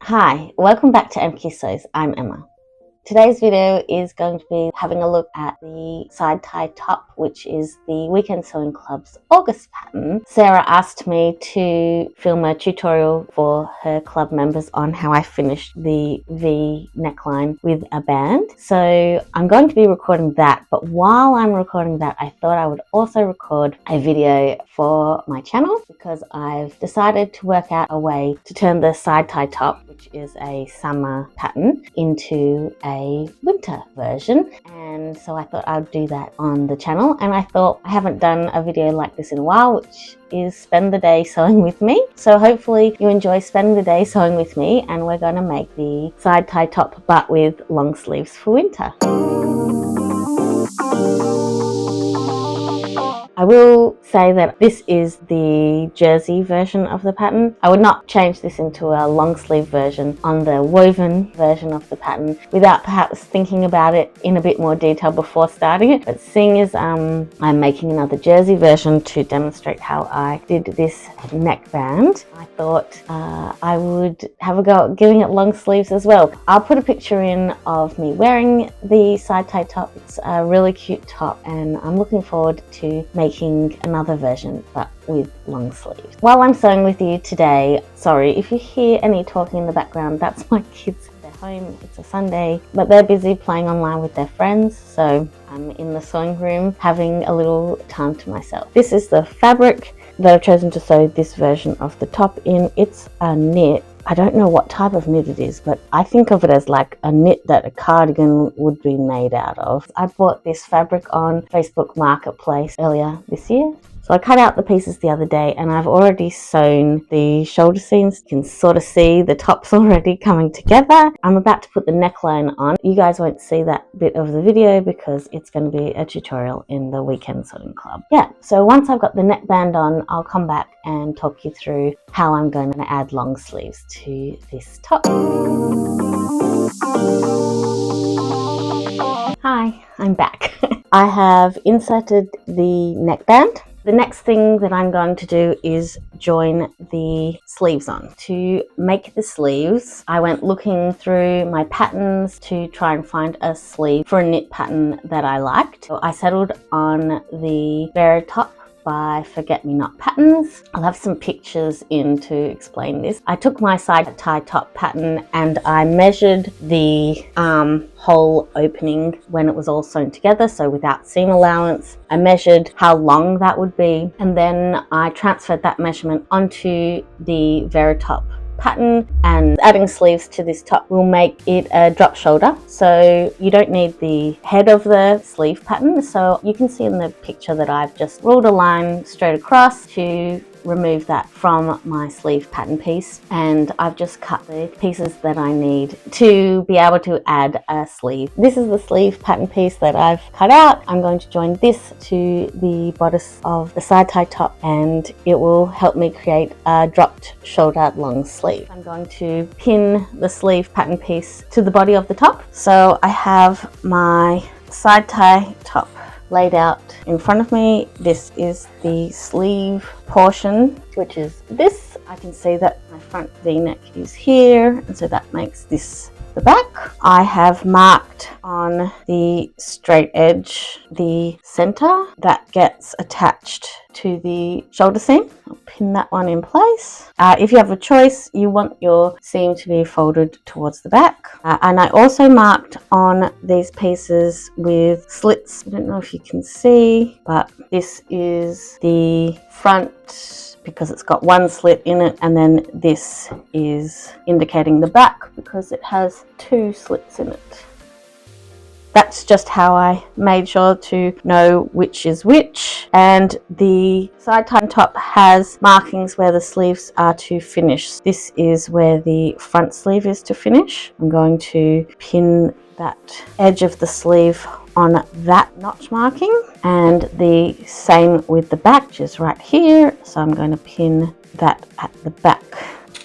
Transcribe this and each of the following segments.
Hi, welcome back to MQ Sews. I'm Emma. Today's video is going to be having a look at the side tie top, which is the Weekend Sewing Club's August pattern. Sarah asked me to film a tutorial for her club members on how I finished the V neckline with a band. So I'm going to be recording that, but while I'm recording that, I thought I would also record a video for my channel because I've decided to work out a way to turn the side tie top, which is a summer pattern, into a winter version, and so I thought I'd do that on the channel. And I thought I haven't done a video like this in a while, which is spend the day sewing with me. So hopefully you enjoy spending the day sewing with me, and we're going to make the side tie top but with long sleeves for winter. I will say that this is the jersey version of the pattern. I would not change this into a long sleeve version on the woven version of the pattern without perhaps thinking about it in a bit more detail before starting it. But seeing as I'm making another jersey version to demonstrate how I did this neckband, I thought I would have a go at giving it long sleeves as well. I'll put a picture in of me wearing the side tie top. It's a really cute top, and I'm looking forward to making another version but with long sleeves. While I'm sewing with you today, sorry if you hear any talking in the background, that's my kids. They're home, it's a Sunday, but they're busy playing online with their friends, so I'm in the sewing room having a little time to myself. This is the fabric that I've chosen to sew this version of the top in. It's a knit. I don't know what type of knit it is, but I think of it as like a knit that a cardigan would be made out of. I bought this fabric on Facebook Marketplace earlier this year. So I cut out the pieces the other day, and I've already sewn the shoulder seams. You can sort of see the top's already coming together. I'm about to put the neckline on. You guys won't see that bit of the video because it's going to be a tutorial in the Weekend Sewing Club. Yeah, so once I've got the neckband on, I'll come back and talk you through how I'm going to add long sleeves to this top. Hi, I'm back. I have inserted the neckband. The next thing that I'm going to do is join the sleeves on. To make the sleeves, I went looking through my patterns to try and find a sleeve for a knit pattern that I liked. So I settled on the Vera top by Forget Me Not Patterns. I'll have some pictures in to explain this. I took my side tie top pattern and I measured the hole opening when it was all sewn together, so without seam allowance. I measured how long that would be, and then I transferred that measurement onto the Vera top pattern, and adding sleeves to this top will make it a drop shoulder, so you don't need the head of the sleeve pattern. So you can see in the picture that I've just ruled a line straight across to remove that from my sleeve pattern piece, and I've just cut the pieces that I need to be able to add a sleeve. This is the sleeve pattern piece that I've cut out. I'm going to join this to the bodice of the side tie top, and it will help me create a dropped shoulder long sleeve. I'm going to pin the sleeve pattern piece to the body of the top. So I have my side tie top laid out in front of me. This is the sleeve portion, which is this. I can see that my front V-neck is here, and so that makes this the back. I have marked on the straight edge the center that gets attached to the shoulder seam. I'll pin that one in place. If you have a choice, you want your seam to be folded towards the back. And I also marked on these pieces with slits. I don't know if you can see, but this is the front because it's got one slit in it, and then this is indicating the back because it has two slits in it. That's just how I made sure to know which is which. And the side tie top has markings where the sleeves are to finish. This is where the front sleeve is to finish. I'm going to pin that edge of the sleeve on that notch marking, and the same with the back, which is right here. So I'm going to pin that at the back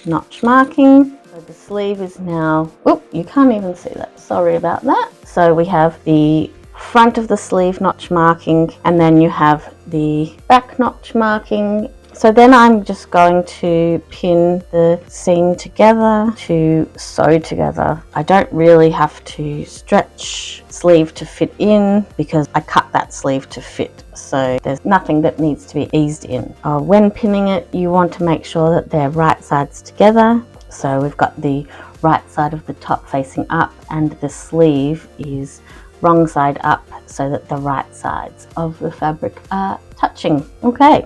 notch marking. So the sleeve is now, oh, you can't even see that, sorry about that. So we have the front of the sleeve notch marking, and then you have the back notch marking, So then I'm just going to pin the seam together to sew together. I don't really have to stretch sleeve to fit in because I cut that sleeve to fit. So there's nothing that needs to be eased in. When pinning it, you want to make sure that they're right sides together. So we've got the right side of the top facing up and the sleeve is wrong side up so that the right sides of the fabric are touching. Okay.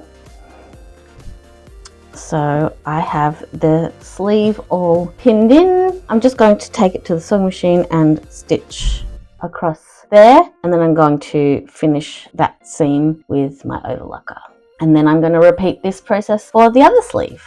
So I have the sleeve all pinned in. I'm just going to take it to the sewing machine and stitch across there, and then I'm going to finish that seam with my overlocker. And then I'm going to repeat this process for the other sleeve.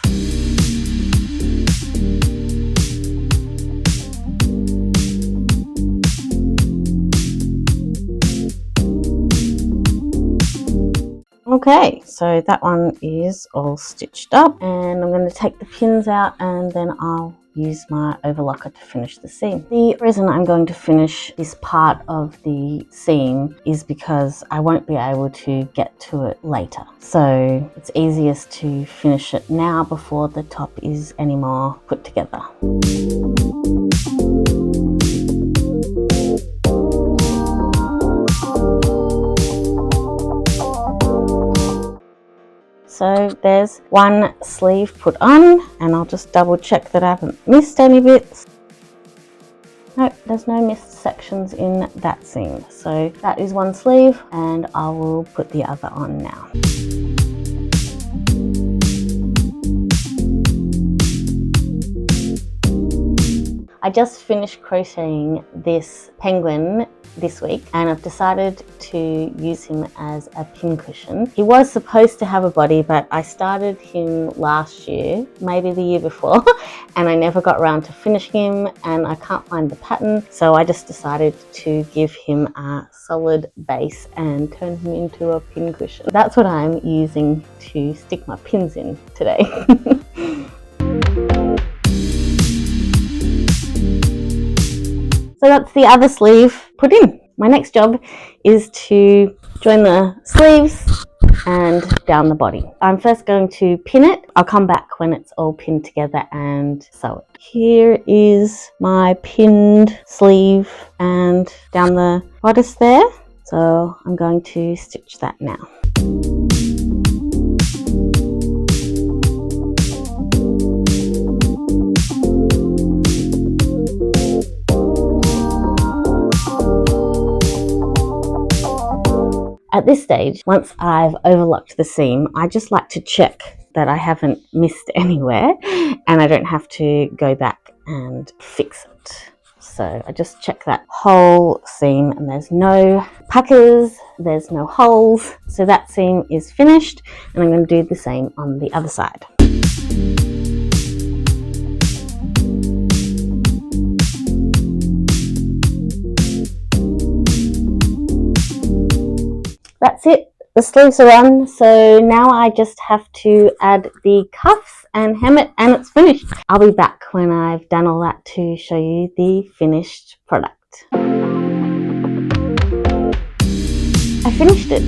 Okay, so that one is all stitched up, and I'm going to take the pins out and then I'll use my overlocker to finish the seam. The reason I'm going to finish this part of the seam is because I won't be able to get to it later. So it's easiest to finish it now before the top is any more put together. So there's one sleeve put on, and I'll just double check that I haven't missed any bits. Nope, there's no missed sections in that seam. So that is one sleeve, and I will put the other on now. I just finished crocheting this penguin this week, and I've decided to use him as a pincushion. He was supposed to have a body, but I started him last year, maybe the year before, and I never got around to finishing him, and I can't find the pattern, so I just decided to give him a solid base and turn him into a pincushion. That's what I'm using to stick my pins in today. So that's the other sleeve put in. My next job is to join the sleeves and down the body. I'm first going to pin it. I'll come back when it's all pinned together and sew it. Here is my pinned sleeve and down the bodice there. So I'm going to stitch that now. At this stage, once I've overlocked the seam, I just like to check that I haven't missed anywhere and I don't have to go back and fix it. So I just check that whole seam and there's no puckers, there's no holes. So that seam is finished, and I'm going to do the same on the other side. That's it, the sleeves are on, so now I just have to add the cuffs and hem it, and it's finished. I'll be back when I've done all that to show you the finished product. I finished it.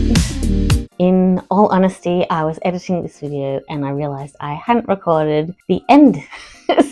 In all honesty, I was editing this video and I realized I hadn't recorded the end.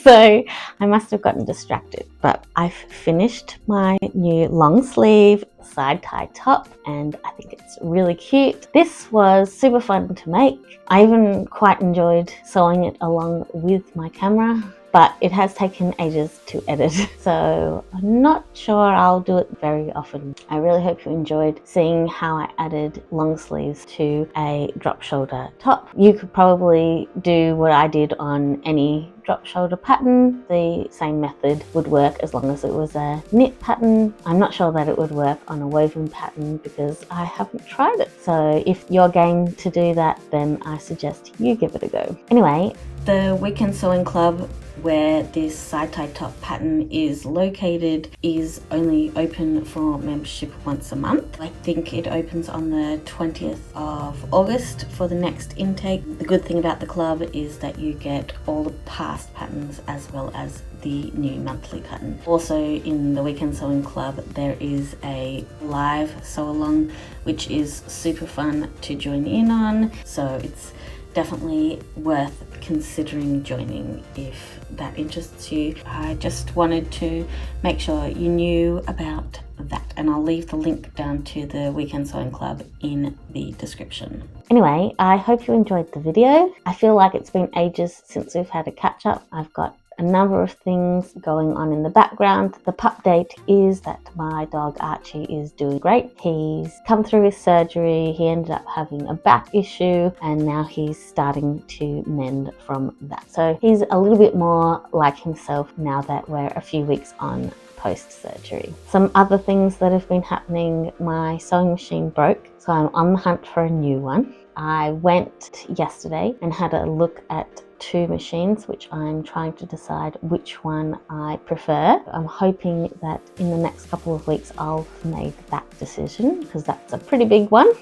So I must have gotten distracted, but I've finished my new long sleeve side tie top and I think it's really cute. This was super fun to make. I even quite enjoyed sewing it along with my camera, but it has taken ages to edit, so I'm not sure I'll do it very often. I really hope you enjoyed seeing how I added long sleeves to a drop shoulder top. You could probably do what I did on any drop shoulder pattern. The same method would work as long as it was a knit pattern. I'm not sure that it would work on a woven pattern because I haven't tried it. So if you're game to do that, then I suggest you give it a go. Anyway, the Weekend Sewing Club, where this side tie top pattern is located, is only open for membership once a month. I think it opens on the 20th of August for the next intake. The good thing about the club is that you get all the past patterns as well as the new monthly pattern. Also in the Weekend Sewing Club there is a live sew along which is super fun to join in on. So it's definitely worth considering joining if that interests you. I just wanted to make sure you knew about that, and I'll leave the link down to the Weekend Sewing Club in the description. Anyway, I hope you enjoyed the video. I feel like it's been ages since we've had a catch up. I've got a number of things going on in the background. The pup date is that my dog Archie is doing great. He's come through his surgery. He ended up having a back issue and now he's starting to mend from that. So he's a little bit more like himself now that we're a few weeks on post-surgery. Some other things that have been happening: my sewing machine broke, so I'm on the hunt for a new one. I went yesterday and had a look at 2 machines, which I'm trying to decide which one I prefer. I'm hoping that in the next couple of weeks I'll have made that decision, because that's a pretty big one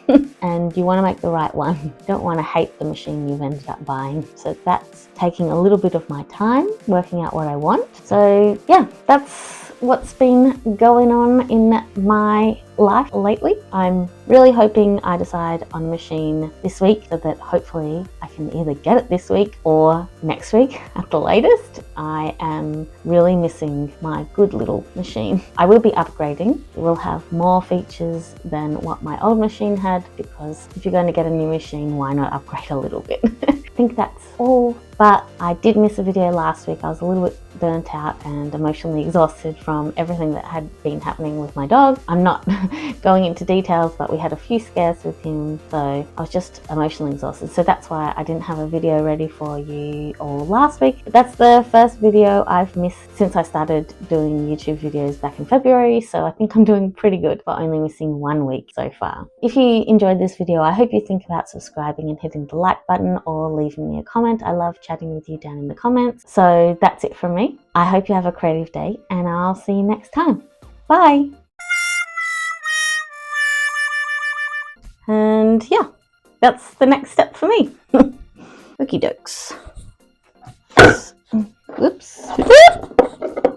and you want to make the right one. You don't want to hate the machine you've ended up buying. So that's taking a little bit of my time working out what I want. So yeah, that's what's been going on in my life lately. I'm really hoping I decide on a machine this week, so that hopefully I can either get it this week or next week at the latest. I am really missing my good little machine. I will be upgrading. It will have more features than what my old machine had, because if you're going to get a new machine, why not upgrade a little bit? I think that's all. But I did miss a video last week. I was a little bit burnt out and emotionally exhausted from everything that had been happening with my dog. I'm not going into details, but we had a few scares with him, so I was just emotionally exhausted. So that's why I didn't have a video ready for you all last week. But that's the first video I've missed since I started doing YouTube videos back in February, so I think I'm doing pretty good for only missing 1 week so far. If you enjoyed this video, I hope you think about subscribing and hitting the like button or leaving me a comment. I love chatting with you down in the comments. So that's it from me. I hope you have a creative day and I'll see you next time. Bye! And yeah, that's the next step for me. Okie dokes. Oops.